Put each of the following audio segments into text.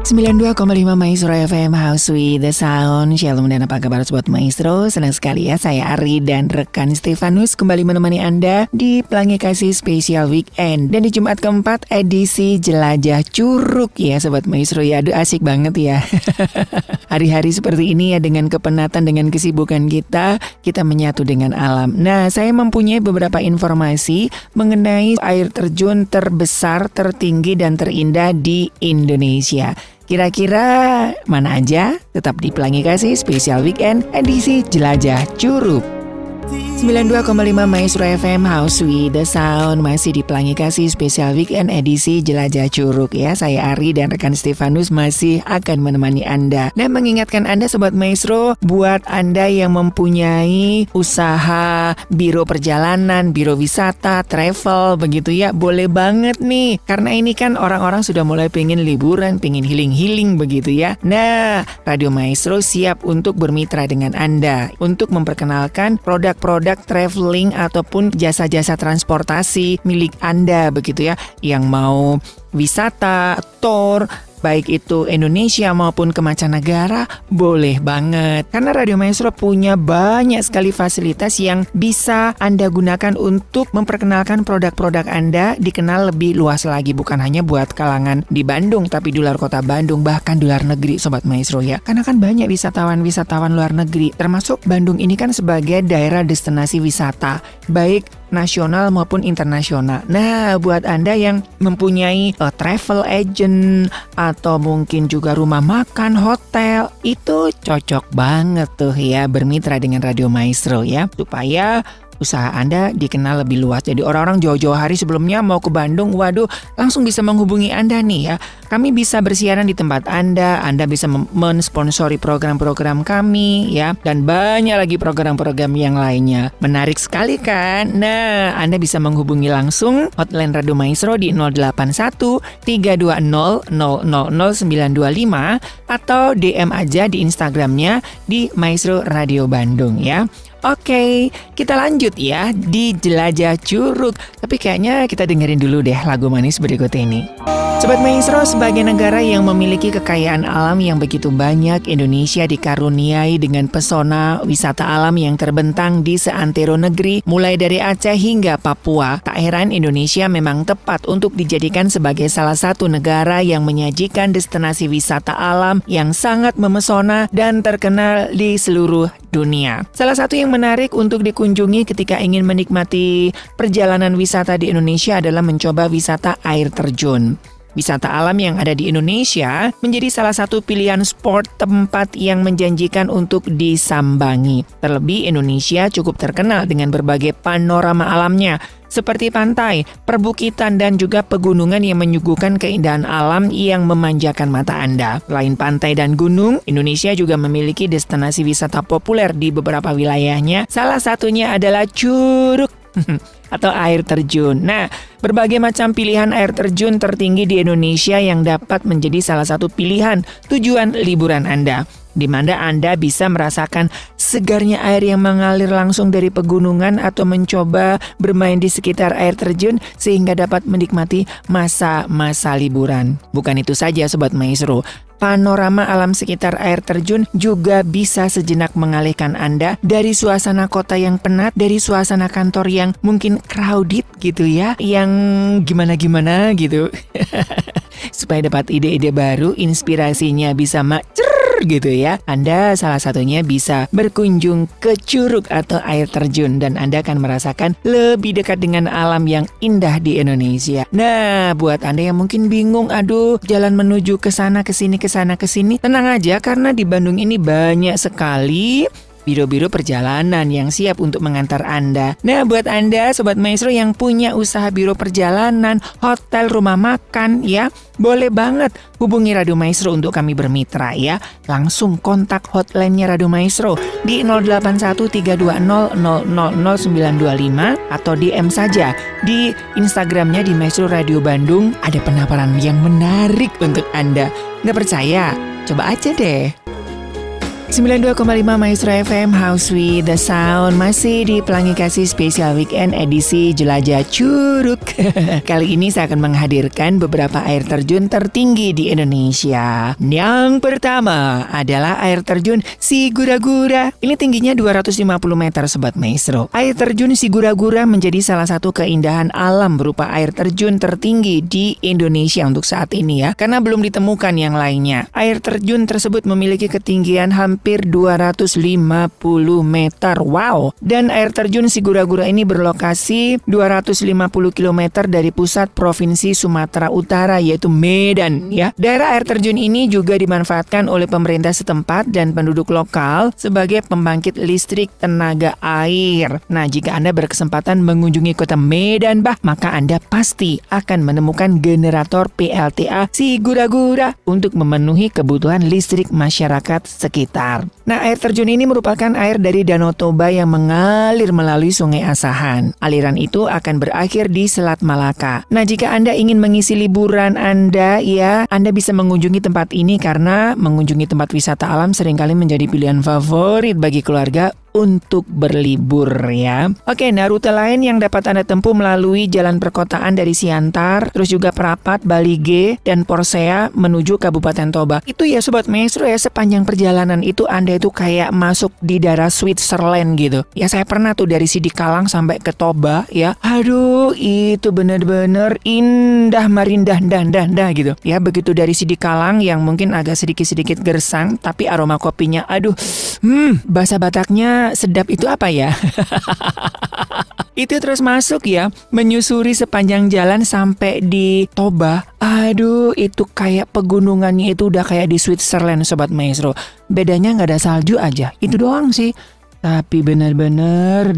92,5 Maestro FM House with the Sound. Shalom dan apa kabar Sobat Maestro. Senang sekali ya saya Ari dan rekan Stefanus kembali menemani Anda di Pelangi Kasih Spesial Weekend. Dan di Jumat keempat edisi Jelajah Curug ya Sobat Maestro ya. Aduh asik banget ya. Hari-hari seperti ini ya dengan kepenatan, dengan kesibukan kita menyatu dengan alam. Nah saya mempunyai beberapa informasi mengenai air terjun terbesar, tertinggi dan terindah di Indonesia. Kira-kira mana aja? Tetap di Pelangi Kasih Spesial Weekend edisi Jelajah Curug. 92,5 Maestro FM House with the Sound. Masih di Pelangi Kasih Spesial Weekend edisi Jelajah Curug ya. Saya Ari dan rekan Stefanus masih akan menemani Anda. Dan mengingatkan Anda Sobat Maestro, buat Anda yang mempunyai usaha biro perjalanan, biro wisata, travel begitu ya, boleh banget nih. Karena ini kan orang-orang sudah mulai pengen liburan, pengen healing-healing begitu ya. Nah, Radio Maestro siap untuk bermitra dengan Anda untuk memperkenalkan produk-produk traveling ataupun jasa-jasa transportasi milik Anda begitu ya, yang mau wisata, tour, baik itu Indonesia maupun ke mancanegara, boleh banget. Karena Radio Maestro punya banyak sekali fasilitas yang bisa Anda gunakan untuk memperkenalkan produk-produk Anda dikenal lebih luas lagi. Bukan hanya buat kalangan di Bandung, tapi di luar kota Bandung, bahkan di luar negeri Sobat Maestro ya. Karena kan banyak wisatawan-wisatawan luar negeri, termasuk Bandung ini kan sebagai daerah destinasi wisata, baik nasional maupun internasional. Nah, buat Anda yang mempunyai travel agent atau mungkin juga rumah makan, hotel, itu cocok banget tuh ya bermitra dengan Radio Maestro ya, supaya usaha Anda dikenal lebih luas. Jadi orang-orang jauh-jauh hari sebelumnya mau ke Bandung, waduh, langsung bisa menghubungi Anda nih ya. Kami bisa bersiaran di tempat Anda bisa mensponsori program-program kami ya, dan banyak lagi program-program yang lainnya. Menarik sekali kan? Nah, Anda bisa menghubungi langsung hotline Radio Maestro di 081 320 000 925 atau DM aja di Instagramnya di Maestro Radio Bandung ya. Oke, kita lanjut ya di Jelajah Curug. Tapi kayaknya kita dengerin dulu deh lagu manis berikut ini. Sobat Maestro, sebagai negara yang memiliki kekayaan alam yang begitu banyak, Indonesia dikaruniai dengan pesona wisata alam yang terbentang di seantero negeri, mulai dari Aceh hingga Papua. Tak heran Indonesia memang tepat untuk dijadikan sebagai salah satu negara yang menyajikan destinasi wisata alam yang sangat memesona dan terkenal di seluruh dunia. Salah satu yang menarik untuk dikunjungi ketika ingin menikmati perjalanan wisata di Indonesia adalah mencoba wisata air terjun. Wisata alam yang ada di Indonesia menjadi salah satu pilihan sport tempat yang menjanjikan untuk disambangi. Terlebih Indonesia cukup terkenal dengan berbagai panorama alamnya, seperti pantai, perbukitan, dan juga pegunungan yang menyuguhkan keindahan alam yang memanjakan mata Anda. Selain pantai dan gunung, Indonesia juga memiliki destinasi wisata populer di beberapa wilayahnya. Salah satunya adalah Curug atau air terjun. Nah, berbagai macam pilihan air terjun tertinggi di Indonesia yang dapat menjadi salah satu pilihan tujuan liburan Anda, di mana Anda bisa merasakan segarnya air yang mengalir langsung dari pegunungan atau mencoba bermain di sekitar air terjun sehingga dapat menikmati masa-masa liburan. Bukan itu saja Sobat Maestro, panorama alam sekitar air terjun juga bisa sejenak mengalihkan Anda dari suasana kota yang penat, dari suasana kantor yang mungkin crowded gitu ya, yang gimana-gimana gitu. Supaya dapat ide-ide baru, inspirasinya bisa gitu ya. Anda salah satunya bisa berkunjung ke Curug atau air terjun dan Anda akan merasakan lebih dekat dengan alam yang indah di Indonesia. Nah, buat Anda yang mungkin bingung, aduh, jalan menuju ke sana ke sini, tenang aja karena di Bandung ini banyak sekali biro-biro perjalanan yang siap untuk mengantar Anda. Nah, buat Anda Sobat Maestro yang punya usaha biro perjalanan, hotel, rumah makan ya, boleh banget hubungi Radio Maestro untuk kami bermitra ya. Langsung kontak hotline-nya Radio Maestro di 081320000925 atau DM saja di Instagramnya di Maestro Radio Bandung. Ada penawaran yang menarik untuk Anda. Nggak percaya? Coba aja deh. 92,5 Maestro FM House with the Sound masih di Pelangi Kasih Spesial Weekend edisi Jelajah Curug. Kali ini saya akan menghadirkan beberapa air terjun tertinggi di Indonesia. Yang pertama adalah air terjun Sigura-gura. Ini tingginya 250 meter Sobat Maestro. Air terjun Sigura-gura menjadi salah satu keindahan alam berupa air terjun tertinggi di Indonesia untuk saat ini ya, karena belum ditemukan yang lainnya. Air terjun tersebut memiliki ketinggian hampir 250 meter. Wow. Dan air terjun Sigura-gura ini berlokasi 250 km dari pusat Provinsi Sumatera Utara yaitu Medan ya. Daerah air terjun ini juga dimanfaatkan oleh pemerintah setempat dan penduduk lokal sebagai pembangkit listrik tenaga air. Nah, jika Anda berkesempatan mengunjungi kota Medan maka Anda pasti akan menemukan generator PLTA Sigura-gura untuk memenuhi kebutuhan listrik masyarakat sekitar. Nah, air terjun ini merupakan air dari Danau Toba yang mengalir melalui Sungai Asahan. Aliran itu akan berakhir di Selat Malaka. Nah, jika Anda ingin mengisi liburan Anda, ya, Anda bisa mengunjungi tempat ini karena mengunjungi tempat wisata alam seringkali menjadi pilihan favorit bagi keluarga untuk berlibur ya. Oke, nah rute lain yang dapat Anda tempuh melalui jalan perkotaan dari Siantar, terus juga Prapat, Balige, dan Porsea menuju Kabupaten Toba. Itu ya Sobat Maestro ya, sepanjang perjalanan itu Anda itu kayak masuk di daerah Switzerland gitu. Ya saya pernah tuh dari Sidikalang sampai ke Toba ya. Aduh, itu bener-bener indah marindah dah gitu. Ya begitu dari Sidikalang yang mungkin agak sedikit-sedikit gersang, tapi aroma kopinya aduh, bahasa Bataknya sedap itu apa ya? Itu terus masuk ya, menyusuri sepanjang jalan sampai di Toba. Aduh, itu kayak pegunungannya itu udah kayak di Switzerland Sobat Maestro. Bedanya nggak ada salju aja, itu doang sih. Tapi benar-benar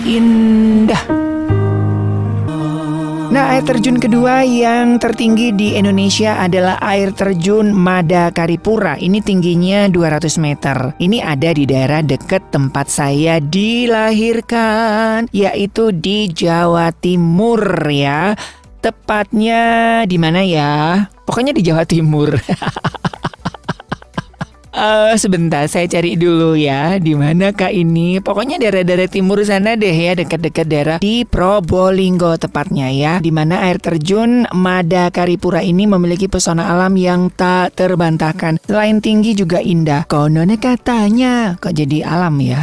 indah. Nah, air terjun kedua yang tertinggi di Indonesia adalah air terjun Madakaripura. Ini tingginya 200 meter. Ini ada di daerah dekat tempat saya dilahirkan, yaitu di Jawa Timur ya. Tepatnya di mana ya? Pokoknya di Jawa Timur. Sebentar, saya cari dulu ya. Di mana kah ini? Pokoknya daerah-daerah timur sana deh ya, dekat-dekat daerah di Probolinggo tepatnya ya. Di mana air terjun Madakaripura ini memiliki pesona alam yang tak terbantahkan. Selain tinggi juga indah. Konon katanya, kok jadi alam ya?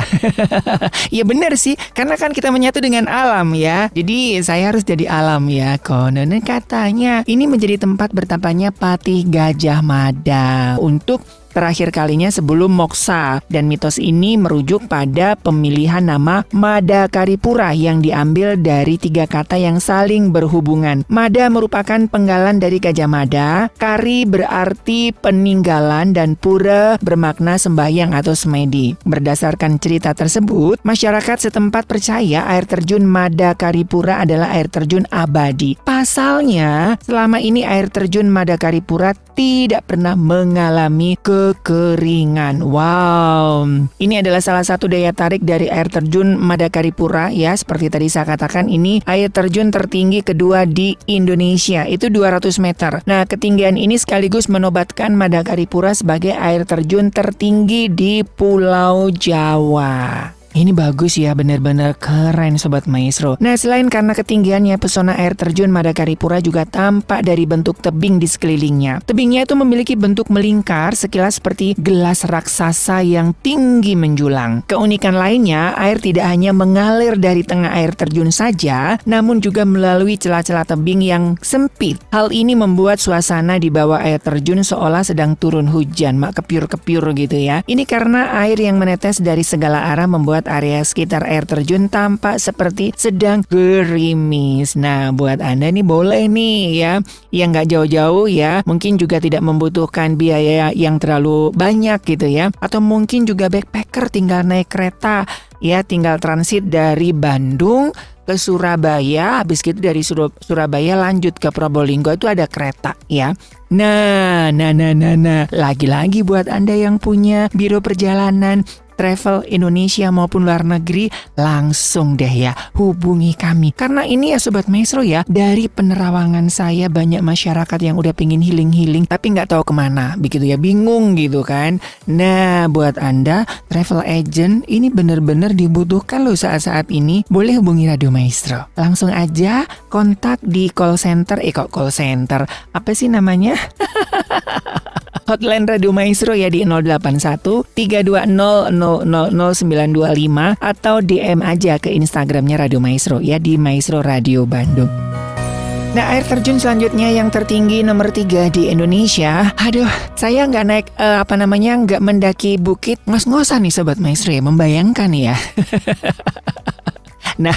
Ya benar sih, karena kan kita menyatu dengan alam ya. Jadi saya harus jadi alam ya. Konon katanya ini menjadi tempat bertampaknya Patih Gajah Mada untuk terakhir kalinya sebelum moksa, dan mitos ini merujuk pada pemilihan nama Madakaripura yang diambil dari 3 kata yang saling berhubungan. Mada merupakan penggalan dari Gajah Mada, Kari berarti peninggalan, dan Pura bermakna sembahyang atau semedi. Berdasarkan cerita tersebut, masyarakat setempat percaya air terjun Madakaripura adalah air terjun abadi. Pasalnya, selama ini air terjun Madakaripura tidak pernah mengalami kekeringan. Wow, ini adalah salah satu daya tarik dari air terjun Madakaripura ya. Seperti tadi saya katakan, ini air terjun tertinggi kedua di Indonesia, itu 200 meter. Nah, ketinggian ini sekaligus menobatkan Madakaripura sebagai air terjun tertinggi di Pulau Jawa. Ini bagus ya, benar-benar keren Sobat Maestro. Nah, selain karena ketinggiannya, pesona air terjun Madakaripura juga tampak dari bentuk tebing di sekelilingnya. Tebingnya itu memiliki bentuk melingkar sekilas seperti gelas raksasa yang tinggi menjulang. Keunikan lainnya, air tidak hanya mengalir dari tengah air terjun saja, namun juga melalui celah-celah tebing yang sempit. Hal ini membuat suasana di bawah air terjun seolah sedang turun hujan, kepiur-kepiur gitu ya. Ini karena air yang menetes dari segala arah membuat area sekitar air terjun tampak seperti sedang gerimis. Nah, buat Anda nih boleh nih ya, yang nggak jauh-jauh ya, mungkin juga tidak membutuhkan biaya yang terlalu banyak gitu ya, atau mungkin juga backpacker tinggal naik kereta ya, tinggal transit dari Bandung ke Surabaya, habis gitu dari Surabaya lanjut ke Probolinggo, itu ada kereta ya. Nah, lagi-lagi buat Anda yang punya biro perjalanan, travel Indonesia maupun luar negeri, langsung deh ya hubungi kami. Karena ini ya Sobat Maestro ya, dari penerawangan saya banyak masyarakat yang udah pengen healing tapi nggak tahu kemana, begitu ya, bingung gitu kan. Nah, buat Anda travel agent ini benar-benar dibutuhkan loh saat-saat ini. Boleh hubungi Radio Maestro. Langsung aja kontak di call center, call center, apa sih namanya? Hotline Radio Maestro ya di 081 320 925 atau DM aja ke Instagramnya Radio Maestro ya di Maestro Radio Bandung. Nah, air terjun selanjutnya yang tertinggi nomor 3 di Indonesia. Aduh, saya nggak naik nggak mendaki bukit ngos-ngosan nih Sobat Maestro ya, membayangkan ya. Nah,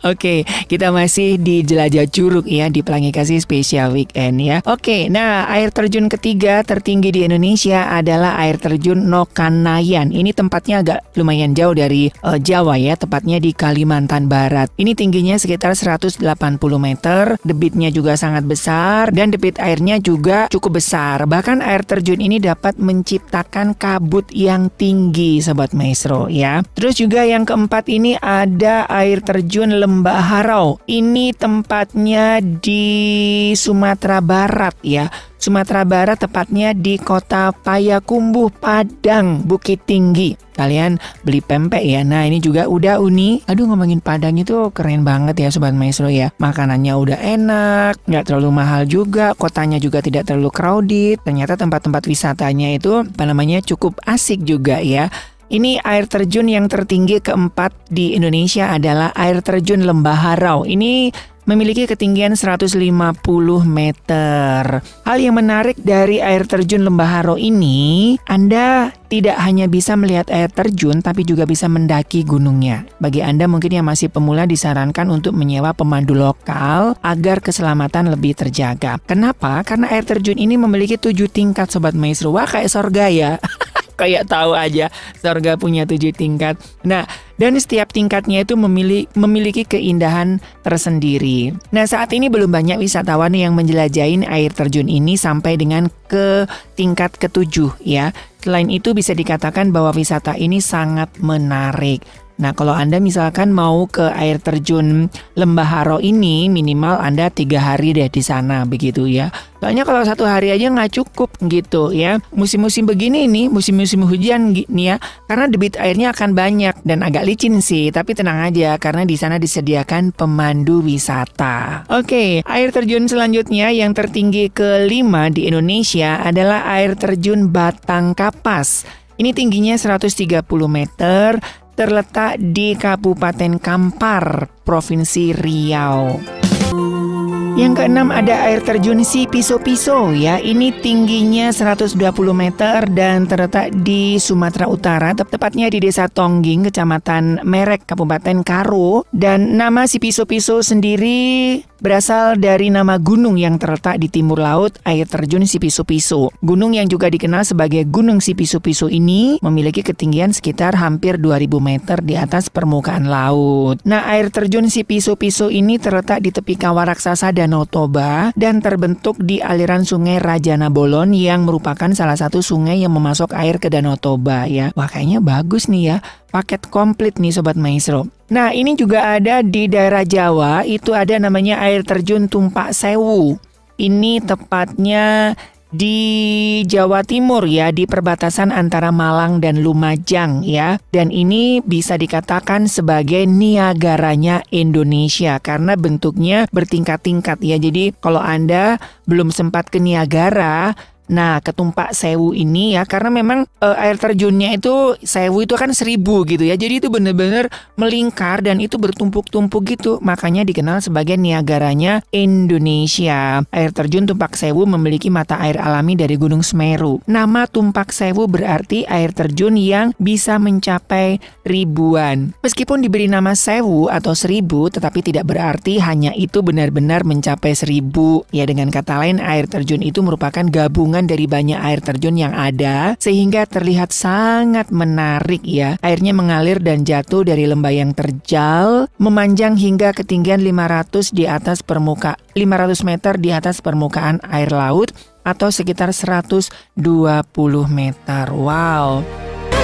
oke, kita masih di Jelajah Curug ya, di Pelangi Kasih Special Weekend ya. Oke, nah air terjun ketiga tertinggi di Indonesia adalah air terjun Nokanayan. Ini tempatnya agak lumayan jauh dari Jawa ya, tepatnya di Kalimantan Barat. Ini tingginya sekitar 180 meter, debitnya juga sangat besar dan debit airnya juga cukup besar. Bahkan air terjun ini dapat menciptakan kabut yang tinggi Sobat Maestro ya. Terus juga yang keempat ini ada air terjun Lembah Harau. Ini tempatnya di Sumatera Barat ya. Sumatera Barat tepatnya di kota Payakumbuh, Padang, Bukit Tinggi. Kalian beli pempek ya. Nah, ini juga udah uni. Aduh, ngomongin Padang itu keren banget ya Sobat Maestro ya. Makanannya udah enak, nggak terlalu mahal juga, kotanya juga tidak terlalu crowded. Ternyata tempat-tempat wisatanya itu cukup asik juga ya. Ini air terjun yang tertinggi keempat di Indonesia adalah air terjun Lembah Harau. Ini memiliki ketinggian 150 meter. Hal yang menarik dari air terjun Lembah Harau ini, Anda tidak hanya bisa melihat air terjun, tapi juga bisa mendaki gunungnya. Bagi Anda mungkin yang masih pemula, disarankan untuk menyewa pemandu lokal agar keselamatan lebih terjaga. Kenapa? Karena air terjun ini memiliki 7 tingkat Sobat Maestro. Wah, kayak sorga ya. Kayak tahu aja, sorga punya 7 tingkat. Nah, dan setiap tingkatnya itu memiliki keindahan tersendiri. Nah, saat ini belum banyak wisatawan yang menjelajahin air terjun ini sampai dengan ke tingkat ke-7 ya. Selain itu bisa dikatakan bahwa wisata ini sangat menarik. Nah, kalau Anda misalkan mau ke air terjun Lembah Harau ini, minimal Anda 3 hari deh di sana, begitu ya. Soalnya kalau 1 hari aja nggak cukup gitu ya. Musim-musim begini nih, musim-musim hujan nih ya, karena debit airnya akan banyak dan agak licin sih. Tapi tenang aja, karena di sana disediakan pemandu wisata. Oke, air terjun selanjutnya yang tertinggi ke-5 di Indonesia adalah air terjun Batang Kapas. Ini tingginya 130 meter, terletak di Kabupaten Kampar, Provinsi Riau. Yang keenam ada air terjun Sipiso-Piso ya. Ini tingginya 120 meter dan terletak di Sumatera Utara, tepatnya di Desa Tongging, Kecamatan Merek, Kabupaten Karo. Dan nama Sipiso-Piso sendiri berasal dari nama gunung yang terletak di timur laut air terjun Sipiso-Piso. Gunung yang juga dikenal sebagai Gunung Sipiso-Piso ini memiliki ketinggian sekitar hampir 2000 meter di atas permukaan laut. Nah, air terjun Sipiso-Piso ini terletak di tepi kawah raksasa Danau Toba dan terbentuk di aliran sungai Rajana Bolon yang merupakan salah satu sungai yang memasok air ke Danau Toba ya. Wah, kayaknya bagus nih ya. Paket komplit nih Sobat Maestro. Nah, ini juga ada di daerah Jawa, itu ada namanya air terjun Tumpak Sewu. Ini tepatnya di Jawa Timur ya, di perbatasan antara Malang dan Lumajang ya. Dan ini bisa dikatakan sebagai Niagaranya Indonesia karena bentuknya bertingkat-tingkat ya. Jadi kalau Anda belum sempat ke Niagara, nah, ke Tumpak Sewu ini ya, karena memang air terjunnya itu, Sewu itu kan 1000 gitu ya. Jadi itu benar-benar melingkar dan itu bertumpuk-tumpuk gitu. Makanya dikenal sebagai Niagaranya Indonesia. Air terjun Tumpak Sewu memiliki mata air alami dari Gunung Semeru. Nama Tumpak Sewu berarti air terjun yang bisa mencapai ribuan. Meskipun diberi nama Sewu atau 1000, tetapi tidak berarti hanya itu benar-benar mencapai 1000. Ya, dengan kata lain, air terjun itu merupakan gabungan dari banyak air terjun yang ada sehingga terlihat sangat menarik ya. Airnya mengalir dan jatuh dari lembah yang terjal, memanjang hingga ketinggian 500 meter di atas permukaan air laut atau sekitar 120 meter. Wow.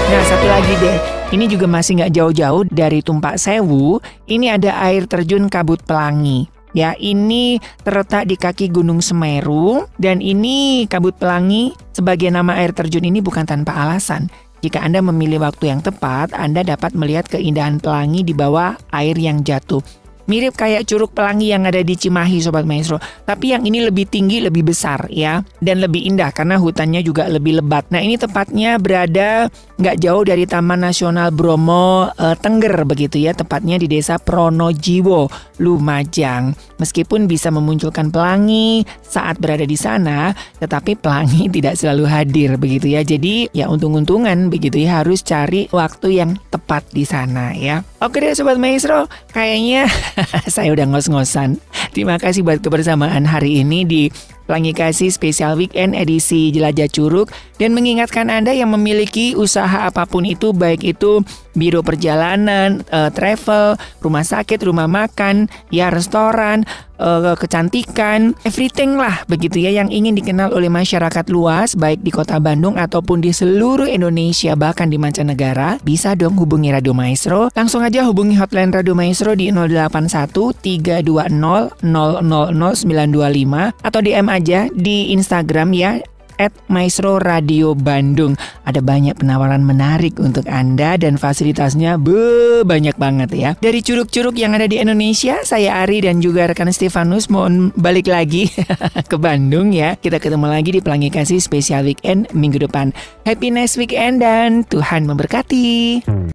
Nah, satu lagi deh. Ini juga masih nggak jauh-jauh dari Tumpak Sewu. Ini ada air terjun Kabut Pelangi. Ya, ini terletak di kaki Gunung Semeru. Dan ini Kabut Pelangi sebagai nama air terjun ini bukan tanpa alasan. Jika Anda memilih waktu yang tepat, Anda dapat melihat keindahan pelangi di bawah air yang jatuh. Mirip kayak Curug Pelangi yang ada di Cimahi, Sobat Maestro. Tapi yang ini lebih tinggi, lebih besar ya. Dan lebih indah karena hutannya juga lebih lebat. Nah, ini tepatnya berada nggak jauh dari Taman Nasional Bromo Tengger begitu ya. Tepatnya di Desa Pronojiwo, Lumajang. Meskipun bisa memunculkan pelangi saat berada di sana, tetapi pelangi tidak selalu hadir begitu ya. Jadi ya untung-untungan begitu ya, harus cari waktu yang tepat di sana ya. Oke deh Sobat Maestro, kayaknya saya udah ngos-ngosan. Terima kasih buat kebersamaan hari ini di Pelangi Kasih Spesial Weekend edisi Jelajah Curug, dan mengingatkan Anda yang memiliki usaha apapun itu, baik itu biro perjalanan, travel, rumah sakit, rumah makan, ya restoran, kecantikan, everything lah begitu ya yang ingin dikenal oleh masyarakat luas baik di Kota Bandung ataupun di seluruh Indonesia bahkan di mancanegara, bisa dong hubungi Radio Maestro. Langsung aja hubungi hotline Radio Maestro di 081 320 000925 atau DM aja di Instagram ya @Maestro Radio Bandung. Ada banyak penawaran menarik untuk Anda dan fasilitasnya banyak banget ya. Dari curug-curug yang ada di Indonesia, saya Ari dan juga rekan Stefanus mohon balik lagi ke Bandung ya. Kita ketemu lagi di Pelangi Kasih Spesial Weekend minggu depan. Happy next weekend dan Tuhan memberkati.